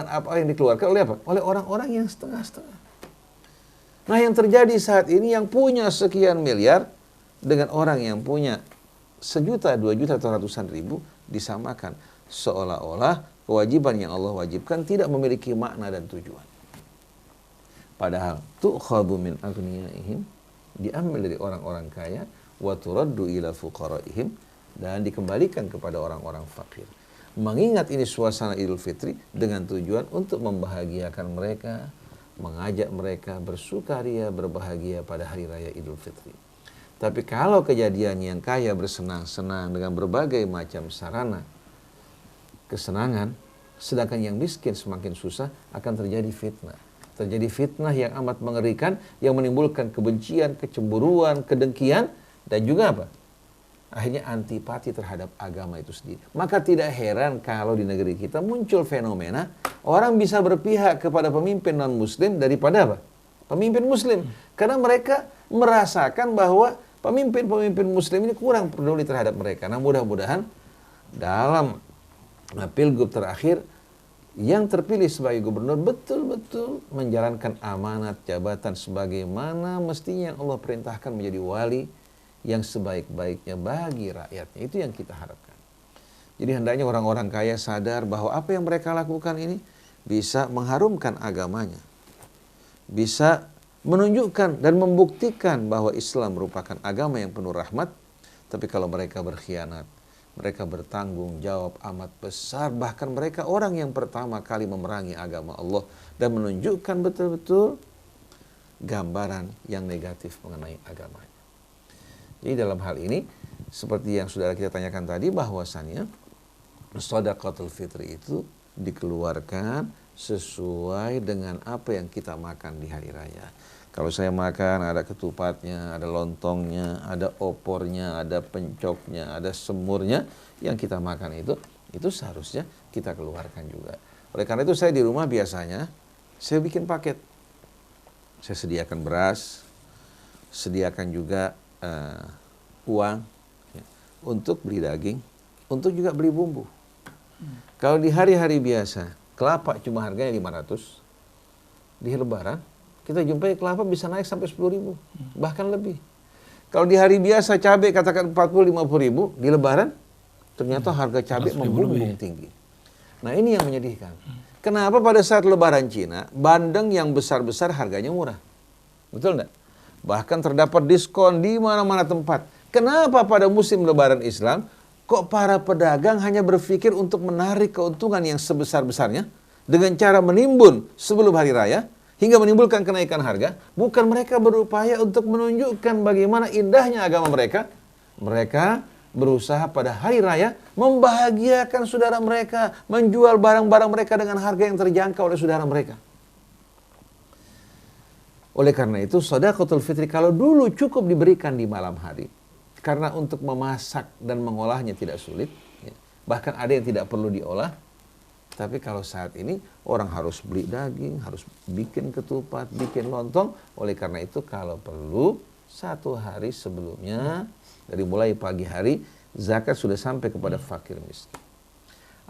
Speaker 2: apa yang dikeluarkan oleh apa? Oleh orang-orang yang setengah-setengah. Nah, yang terjadi saat ini yang punya sekian miliar dengan orang yang punya 1 juta, 2 juta atau ratusan ribu disamakan, seolah-olah kewajiban yang Allah wajibkan tidak memiliki makna dan tujuan. Padahal tu'khadhu min aghniyaihim, diambil dari orang-orang kaya, wa turaddu ila fuqaraihim, dan dikembalikan kepada orang-orang fakir. Mengingat ini suasana Idul Fitri dengan tujuan untuk membahagiakan mereka, mengajak mereka bersukaria, berbahagia pada hari raya Idul Fitri. Tapi kalau kejadian yang kaya bersenang-senang dengan berbagai macam sarana kesenangan, sedangkan yang miskin semakin susah, akan terjadi fitnah. Terjadi fitnah yang amat mengerikan, yang menimbulkan kebencian, kecemburuan, kedengkian, dan juga apa? Akhirnya antipati terhadap agama itu sendiri. Maka tidak heran kalau di negeri kita muncul fenomena orang bisa berpihak kepada pemimpin non-muslim daripada apa? Pemimpin muslim. Karena mereka merasakan bahwa pemimpin-pemimpin muslim ini kurang peduli terhadap mereka. Nah, mudah-mudahan dalam pilgub terakhir yang terpilih sebagai gubernur betul-betul menjalankan amanat jabatan sebagaimana mestinya yang Allah perintahkan, menjadi wali yang sebaik-baiknya bagi rakyatnya. Itu yang kita harapkan. Jadi hendaknya orang-orang kaya sadar bahwa apa yang mereka lakukan ini bisa mengharumkan agamanya, bisa menunjukkan dan membuktikan bahwa Islam merupakan agama yang penuh rahmat. Tapi kalau mereka berkhianat, mereka bertanggung jawab amat besar. Bahkan mereka orang yang pertama kali memerangi agama Allah dan menunjukkan betul-betul gambaran yang negatif mengenai agamanya. Jadi dalam hal ini, seperti yang saudara kita tanyakan tadi, bahwasannya shadaqatul fitri itu dikeluarkan sesuai dengan apa yang kita makan di hari raya. Kalau saya makan ada ketupatnya, ada lontongnya, ada opornya, ada pencoknya, ada semurnya, yang kita makan itu seharusnya kita keluarkan juga. Oleh karena itu saya di rumah biasanya saya bikin paket. Saya sediakan beras, sediakan juga uang ya, untuk beli daging, untuk juga beli bumbu. Kalau di hari-hari biasa kelapa cuma harganya 500, di Lebaran kita jumpai kelapa bisa naik sampai 10.000, bahkan lebih. Kalau di hari biasa cabai katakan 40-50 ribu, di Lebaran ternyata harga cabai membumbung tinggi. Nah, ini yang menyedihkan. Kenapa pada saat Lebaran Cina bandeng yang besar-besar harganya murah? Betul enggak? Bahkan terdapat diskon di mana-mana tempat. Kenapa pada musim Lebaran Islam kok para pedagang hanya berpikir untuk menarik keuntungan yang sebesar-besarnya dengan cara menimbun sebelum hari raya hingga menimbulkan kenaikan harga? Bukan mereka berupaya untuk menunjukkan bagaimana indahnya agama mereka. Mereka berusaha pada hari raya membahagiakan saudara mereka, menjual barang-barang mereka dengan harga yang terjangkau oleh saudara mereka. Oleh karena itu, shadaqatul fitri kalau dulu cukup diberikan di malam hari, karena untuk memasak dan mengolahnya tidak sulit, ya, bahkan ada yang tidak perlu diolah. Tapi kalau saat ini orang harus beli daging, harus bikin ketupat, bikin lontong. Oleh karena itu kalau perlu 1 hari sebelumnya, dari mulai pagi hari, zakat sudah sampai kepada fakir miskin.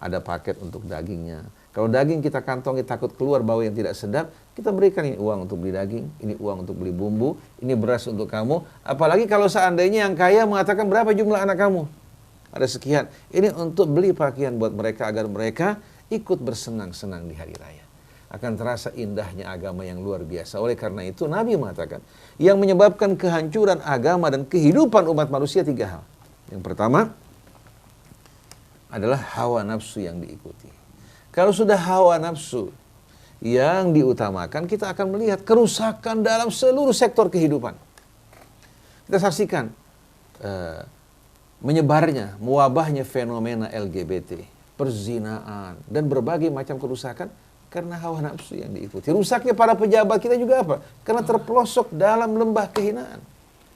Speaker 2: Ada paket untuk dagingnya. Kalau daging kita kantongi takut keluar bau yang tidak sedap, kita berikan ini uang untuk beli daging, ini uang untuk beli bumbu, ini beras untuk kamu. Apalagi kalau seandainya yang kaya mengatakan berapa jumlah anak kamu? Ada sekian. Ini untuk beli pakaian buat mereka agar mereka ikut bersenang-senang di hari raya. Akan terasa indahnya agama yang luar biasa. Oleh karena itu Nabi mengatakan, yang menyebabkan kehancuran agama dan kehidupan umat manusia 3 hal. Yang pertama adalah hawa nafsu yang diikuti. Kalau sudah hawa nafsu yang diutamakan, kita akan melihat kerusakan dalam seluruh sektor kehidupan. Kita saksikan menyebarnya, mewabahnya fenomena LGBT, perzinaan, dan berbagai macam kerusakan karena hawa nafsu yang diikuti. Rusaknya para pejabat kita juga apa? Karena terpelosok dalam lembah kehinaan.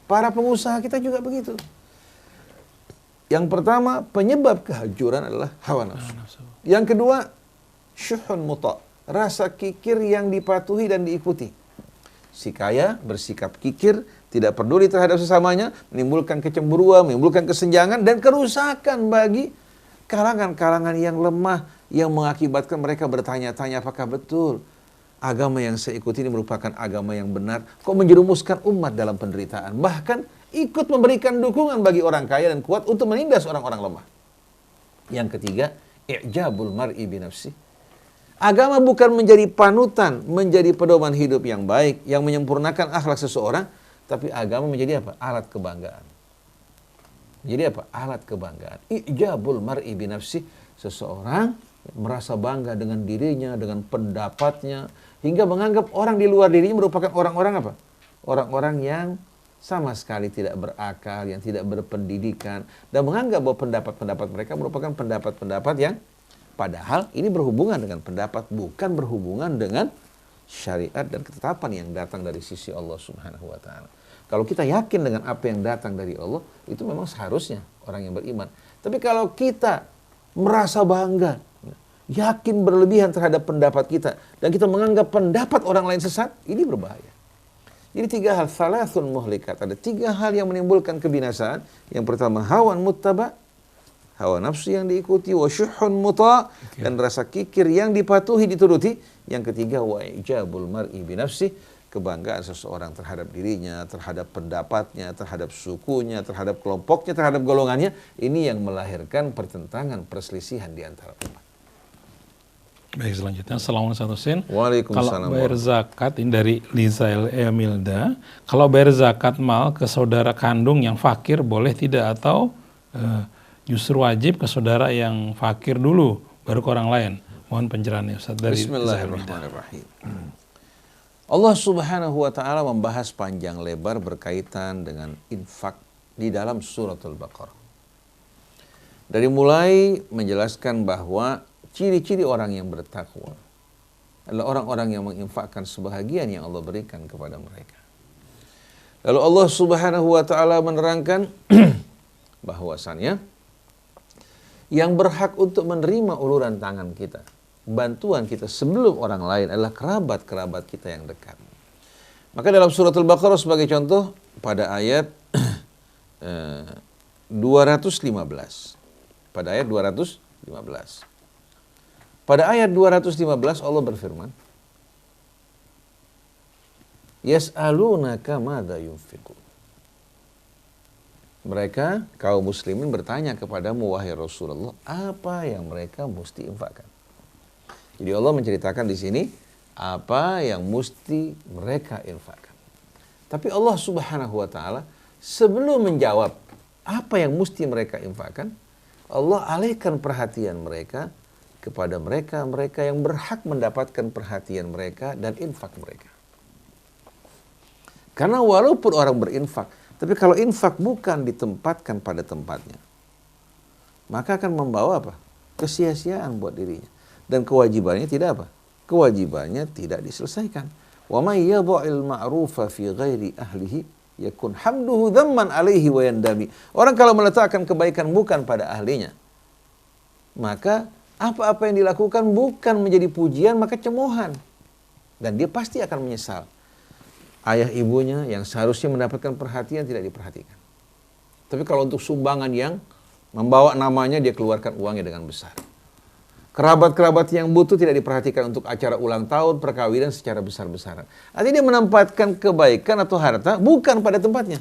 Speaker 2: Para pengusaha kita juga begitu. Yang pertama, penyebab kehancuran adalah hawa nafsu. Yang kedua, syuhun muta', rasa kikir yang dipatuhi dan diikuti. Si kaya bersikap kikir, tidak peduli terhadap sesamanya, menimbulkan kecemburuan, menimbulkan kesenjangan dan kerusakan bagi kalangan-kalangan yang lemah yang mengakibatkan mereka bertanya-tanya apakah betul agama yang saya ikuti ini merupakan agama yang benar, kok menjerumuskan umat dalam penderitaan, bahkan ikut memberikan dukungan bagi orang kaya dan kuat untuk menindas orang-orang lemah. Yang ketiga, i'jabul mar'i binafsi. Agama bukan menjadi panutan, menjadi pedoman hidup yang baik, yang menyempurnakan akhlak seseorang, tapi agama menjadi apa? Alat kebanggaan. Jadi apa? Alat kebanggaan. I'jabul mar'i binafsi. Seseorang merasa bangga dengan dirinya, dengan pendapatnya, hingga menganggap orang di luar dirinya merupakan orang-orang apa? Orang-orang yang sama sekali tidak berakal, yang tidak berpendidikan, dan menganggap bahwa pendapat-pendapat mereka merupakan pendapat-pendapat yang padahal ini berhubungan dengan pendapat, bukan berhubungan dengan syariat dan ketetapan yang datang dari sisi Allah Subhanahu wa taala. Kalau kita yakin dengan apa yang datang dari Allah, itu memang seharusnya orang yang beriman. Tapi kalau kita merasa bangga, yakin berlebihan terhadap pendapat kita, dan kita menganggap pendapat orang lain sesat, ini berbahaya. Jadi 3 hal, salasun muhlikat. Ada 3 hal yang menimbulkan kebinasaan. Yang pertama, hawan muttaba, hawa nafsu yang diikuti, wa syuhun muta, dan rasa kikir yang dipatuhi, dituruti. Yang ketiga, wa ijabul mar'i binafsi, kebanggaan seseorang terhadap dirinya, terhadap pendapatnya, terhadap sukunya, terhadap kelompoknya, terhadap golongannya. Ini yang melahirkan pertentangan, perselisihan di antara umat.
Speaker 1: Baik, selanjutnya. Assalamualaikum Sin.
Speaker 2: Waalaikumsalam.
Speaker 1: Kalau bayar zakat, ini dari Lizael Emilda, kalau bayar zakat mal ke saudara kandung yang fakir boleh tidak, atau justru wajib ke saudara yang fakir dulu baru ke orang lain? Mohon pencerahannya Ustaz dari
Speaker 2: Bismillahirrahmanirrahim. Allah Subhanahu wa taala membahas panjang lebar berkaitan dengan infak di dalam suratul Baqarah. Dari mulai menjelaskan bahwa ciri-ciri orang yang bertakwa adalah orang-orang yang menginfakkan sebahagian yang Allah berikan kepada mereka. Lalu Allah Subhanahu wa taala menerangkan bahwasannya yang berhak untuk menerima uluran tangan kita, bantuan kita sebelum orang lain adalah kerabat-kerabat kita yang dekat. Maka dalam suratul Baqarah sebagai contoh pada ayat 215. Pada ayat 215. Pada ayat 215 Allah berfirman, Yas'alunaka madza yunfiqun. Mereka, kaum muslimin bertanya kepadamu, wahai Rasulullah, apa yang mereka mesti infakkan? Jadi Allah menceritakan di sini apa yang mesti mereka infakkan. Tapi Allah Subhanahu wa taala sebelum menjawab apa yang mesti mereka infakkan, Allah alihkan perhatian mereka kepada mereka yang berhak mendapatkan perhatian mereka dan infak mereka. Karena walaupun orang berinfak, tapi kalau infak bukan ditempatkan pada tempatnya, maka akan membawa apa? Kesia-siaan buat dirinya. Dan kewajibannya tidak apa? Kewajibannya tidak diselesaikan. Wa may yadha'il ma'rufa fi ghairi ahlihi yakun hamduhu dhamman alaihi wa yandami. Orang kalau meletakkan kebaikan bukan pada ahlinya, maka apa-apa yang dilakukan bukan menjadi pujian, maka cemoohan. Dan dia pasti akan menyesal. Ayah ibunya yang seharusnya mendapatkan perhatian tidak diperhatikan. Tapi kalau untuk sumbangan yang membawa namanya, dia keluarkan uangnya dengan besar. Kerabat-kerabat yang butuh tidak diperhatikan untuk acara ulang tahun, perkawinan secara besar-besaran. Artinya dia menempatkan kebaikan atau harta bukan pada tempatnya.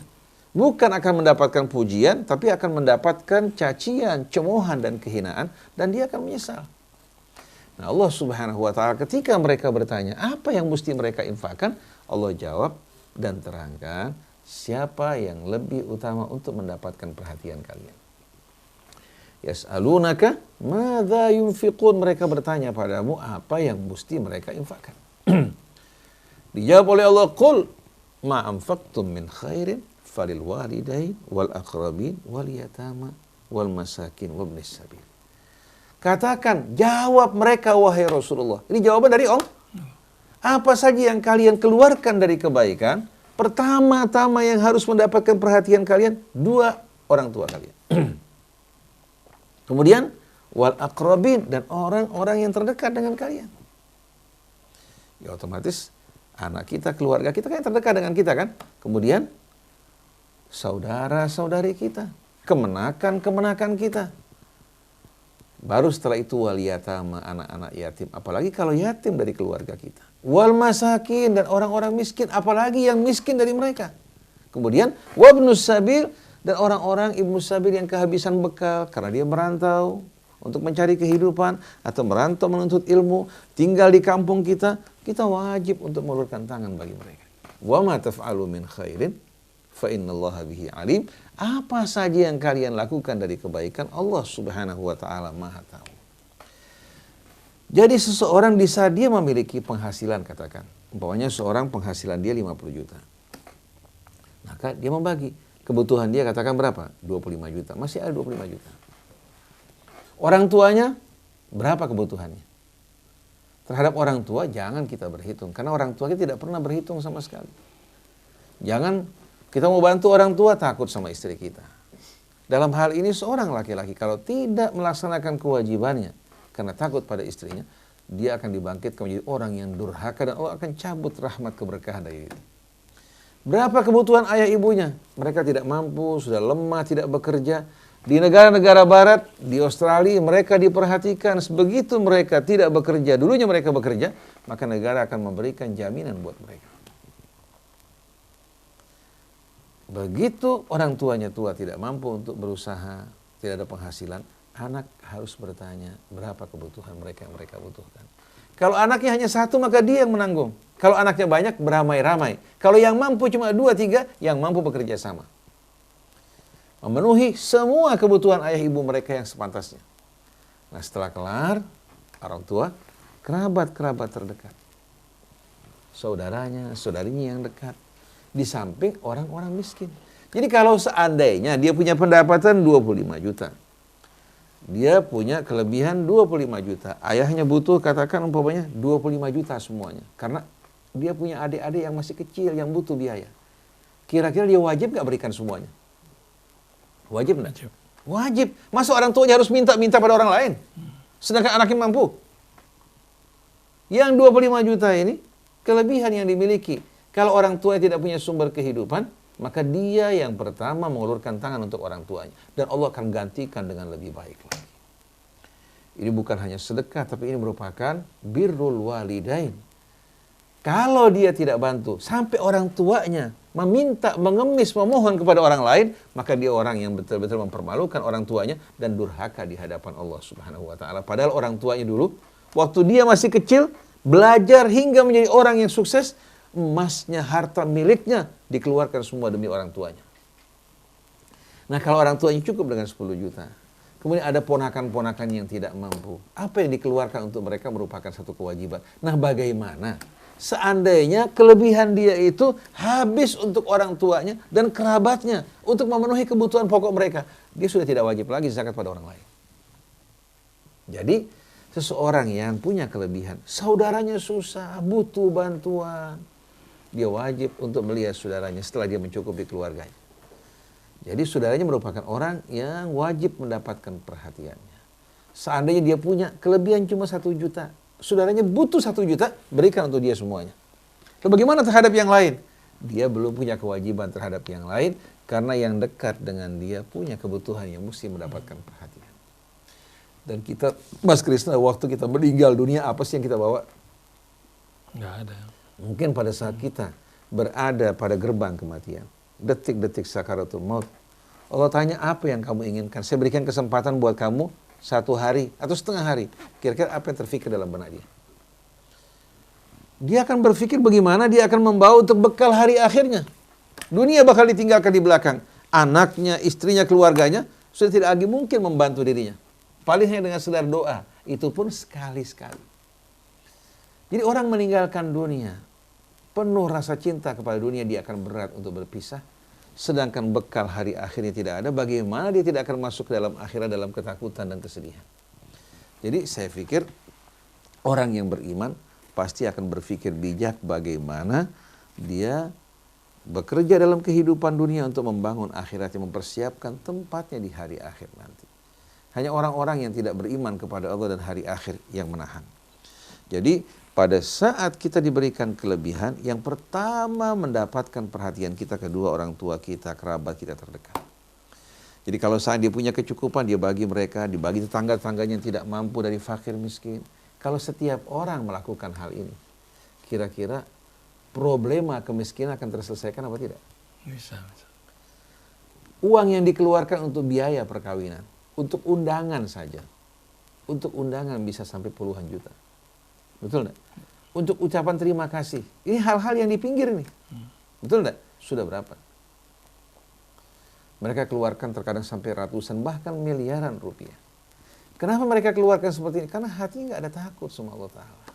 Speaker 2: Bukan akan mendapatkan pujian, tapi akan mendapatkan cacian, cemoohan, dan kehinaan. Dan dia akan menyesal. Nah, Allah Subhanahu wa ta'ala ketika mereka bertanya, apa yang mesti mereka infakkan? Allah jawab dan terangkan, siapa yang lebih utama untuk mendapatkan perhatian kalian. Yas'alunaka madza yunfiqun. Mereka bertanya padamu, apa yang mesti mereka infakkan? Dijawab oleh Allah, qul ma anfaqtum min khairin falil walidain wal aqrabin wal yatama wal masakin wabnis sabil. Katakan, jawab mereka wahai Rasulullah. Ini jawaban dari Allah. Apa saja yang kalian keluarkan dari kebaikan, pertama-tama yang harus mendapatkan perhatian kalian, 2 orang tua kalian. Kemudian wal aqrabin, dan orang-orang yang terdekat dengan kalian. Ya otomatis anak kita, keluarga kita kan yang terdekat dengan kita kan. Kemudian saudara-saudari kita, kemenakan-kemenakan kita. Baru setelah itu wal yatama, anak-anak yatim. Apalagi kalau yatim dari keluarga kita. Wal masakin, dan orang-orang miskin. Apalagi yang miskin dari mereka. Kemudian wabnus sabil, dan orang-orang ibnu sabil yang kehabisan bekal karena dia merantau untuk mencari kehidupan atau merantau menuntut ilmu, tinggal di kampung kita, kita wajib untuk mengulurkan tangan bagi mereka. Wa ma taf'alu min khairin fa innallaha bihi alim. Apa saja yang kalian lakukan dari kebaikan, Allah Subhanahu wa taala Maha tahu. Jadi seseorang di saat dia memiliki penghasilan, katakan, umpamanya seorang penghasilan dia 50 juta. Maka dia membagi kebutuhan dia, katakan berapa? 25 juta. Masih ada 25 juta. Orang tuanya berapa kebutuhannya? Terhadap orang tua jangan kita berhitung, karena orang tua kita tidak pernah berhitung sama sekali. Jangan kita mau bantu orang tua takut sama istri kita. Dalam hal ini seorang laki-laki kalau tidak melaksanakan kewajibannya karena takut pada istrinya, dia akan dibangkitkan menjadi orang yang durhaka dan Allah akan cabut rahmat keberkahan dari itu. Berapa kebutuhan ayah ibunya? Mereka tidak mampu, sudah lemah, tidak bekerja. Di negara-negara barat, di Australia, mereka diperhatikan. Sebegitu mereka tidak bekerja, dulunya mereka bekerja, maka negara akan memberikan jaminan buat mereka. Begitu orang tuanya tua tidak mampu untuk berusaha, tidak ada penghasilan, anak harus bertanya berapa kebutuhan mereka yang mereka butuhkan. Kalau anaknya hanya satu, maka dia yang menanggung. Kalau anaknya banyak, beramai-ramai. Kalau yang mampu cuma 2, 3, yang mampu bekerja sama. Memenuhi semua kebutuhan ayah ibu mereka yang sepantasnya. Nah setelah kelar, orang tua, kerabat-kerabat terdekat. Saudaranya, saudarinya yang dekat. Di samping orang-orang miskin. Jadi kalau seandainya dia punya pendapatan 25 juta. Dia punya kelebihan 25 juta. Ayahnya butuh, katakan umpamanya 25 juta semuanya. Karena dia punya adik-adik yang masih kecil, yang butuh biaya. Kira-kira dia wajib nggak berikan semuanya? Wajib nggak? Wajib. Masa orang tuanya harus minta-minta pada orang lain? Sedangkan anaknya mampu. Yang 25 juta ini, kelebihan yang dimiliki. Kalau orang tua tidak punya sumber kehidupan, maka dia yang pertama mengulurkan tangan untuk orang tuanya. Dan Allah akan gantikan dengan lebih baik lagi. Ini bukan hanya sedekah, tapi ini merupakan birrul walidain. Kalau dia tidak bantu, sampai orang tuanya meminta, mengemis, memohon kepada orang lain, maka dia orang yang betul-betul mempermalukan orang tuanya dan durhaka di hadapan Allah Subhanahu wa taala. Padahal orang tuanya dulu, waktu dia masih kecil, belajar hingga menjadi orang yang sukses, emasnya, harta miliknya dikeluarkan semua demi orang tuanya. Nah kalau orang tuanya cukup dengan 10 juta, kemudian ada ponakan-ponakan yang tidak mampu, apa yang dikeluarkan untuk mereka merupakan satu kewajiban. Nah bagaimana seandainya kelebihan dia itu habis untuk orang tuanya dan kerabatnya untuk memenuhi kebutuhan pokok mereka, dia sudah tidak wajib lagi zakat pada orang lain. Jadi seseorang yang punya kelebihan, saudaranya susah, butuh bantuan, dia wajib untuk melihat saudaranya setelah dia mencukupi keluarganya. Jadi saudaranya merupakan orang yang wajib mendapatkan perhatiannya. Seandainya dia punya kelebihan cuma 1 juta, saudaranya butuh 1 juta, berikan untuk dia semuanya. Lalu bagaimana terhadap yang lain? Dia belum punya kewajiban terhadap yang lain, karena yang dekat dengan dia punya kebutuhan yang mesti mendapatkan perhatian. Dan kita, Mas Krisna, waktu kita meninggal dunia, apa sih yang kita bawa?
Speaker 1: Nggak ada.
Speaker 2: Mungkin pada saat kita berada pada gerbang kematian, detik-detik sakaratul maut, Allah tanya apa yang kamu inginkan. Saya berikan kesempatan buat kamu 1 hari atau setengah hari. Kira-kira apa yang terfikir dalam benak dia? Dia akan berpikir bagaimana dia akan membawa untuk bekal hari akhirnya. Dunia bakal ditinggalkan di belakang. Anaknya, istrinya, keluarganya sudah tidak lagi mungkin membantu dirinya. Paling hanya dengan sekedar doa. Itu pun sekali-sekali. Jadi orang meninggalkan dunia, penuh rasa cinta kepada dunia, dia akan berat untuk berpisah. Sedangkan bekal hari akhirnya tidak ada, bagaimana dia tidak akan masuk ke dalam akhirat dalam ketakutan dan kesedihan. Jadi saya pikir orang yang beriman pasti akan berpikir bijak bagaimana dia bekerja dalam kehidupan dunia untuk membangun akhiratnya, mempersiapkan tempatnya di hari akhir nanti. Hanya orang-orang yang tidak beriman kepada Allah dan hari akhir yang menahan. Jadi pada saat kita diberikan kelebihan, yang pertama mendapatkan perhatian kita, kedua orang tua kita, kerabat kita terdekat. Jadi kalau saat dia punya kecukupan, dia bagi mereka, dibagi tetangga-tetangganya yang tidak mampu dari fakir miskin. Kalau setiap orang melakukan hal ini, kira-kira problema kemiskinan akan terselesaikan apa tidak?
Speaker 1: Bisa.
Speaker 2: Uang yang dikeluarkan untuk biaya perkawinan, untuk undangan saja. Untuk undangan bisa sampai puluhan juta. Betul enggak? Untuk ucapan terima kasih. Ini hal-hal yang di pinggir nih. Betul enggak? Sudah berapa? Mereka keluarkan terkadang sampai ratusan, bahkan miliaran rupiah. Kenapa mereka keluarkan seperti ini? Karena hatinya nggak ada takut sama Allah Ta'ala.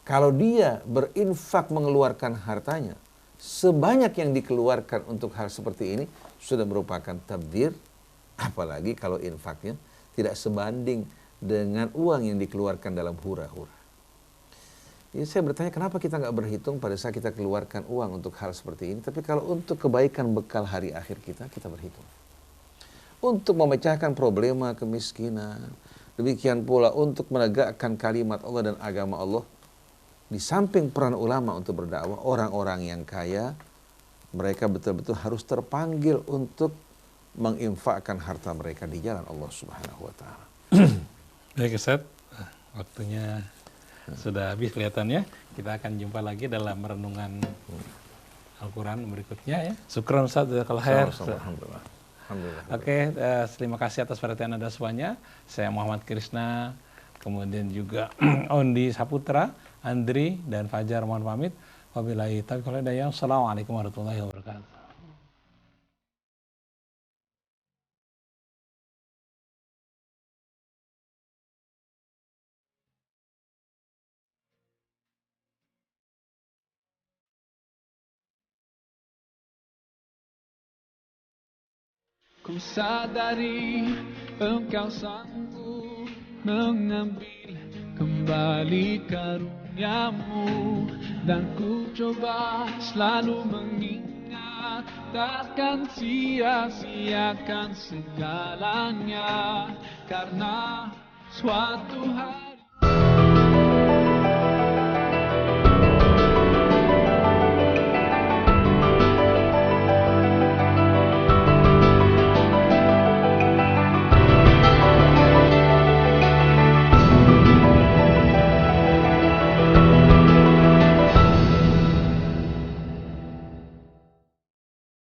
Speaker 2: Kalau dia berinfak mengeluarkan hartanya, sebanyak yang dikeluarkan untuk hal seperti ini, sudah merupakan tabdir, apalagi kalau infaknya tidak sebanding dengan uang yang dikeluarkan dalam hura-hura. Jadi saya bertanya, kenapa kita nggak berhitung pada saat kita keluarkan uang untuk hal seperti ini, tapi kalau untuk kebaikan bekal hari akhir kita, kita berhitung. Untuk memecahkan problema kemiskinan, demikian pula untuk menegakkan kalimat Allah dan agama Allah, di samping peran ulama untuk berdakwah, orang-orang yang kaya, mereka betul-betul harus terpanggil untuk menginfakkan harta mereka di jalan Allah Subhanahu wa Ta'ala.
Speaker 1: Baik Ustaz, waktunya sudah habis kelihatannya. Kita akan jumpa lagi dalam renungan Al-Quran berikutnya ya. Syukran Ustaz, jazakallahu khair.
Speaker 2: Alhamdulillah.
Speaker 1: Oke, terima kasih atas perhatian Anda semuanya. Saya Muhammad Krisna, kemudian juga Ondi Saputra, Andri, dan Fajar mohon pamit. Wabillahi taufiq wal hidayah. Assalamualaikum warahmatullahi wabarakatuh.
Speaker 3: Ku sadari engkau sanggup mengambil kembali karuniamu, dan ku coba selalu mengingat, takkan sia-siakan segalanya, karena suatu hari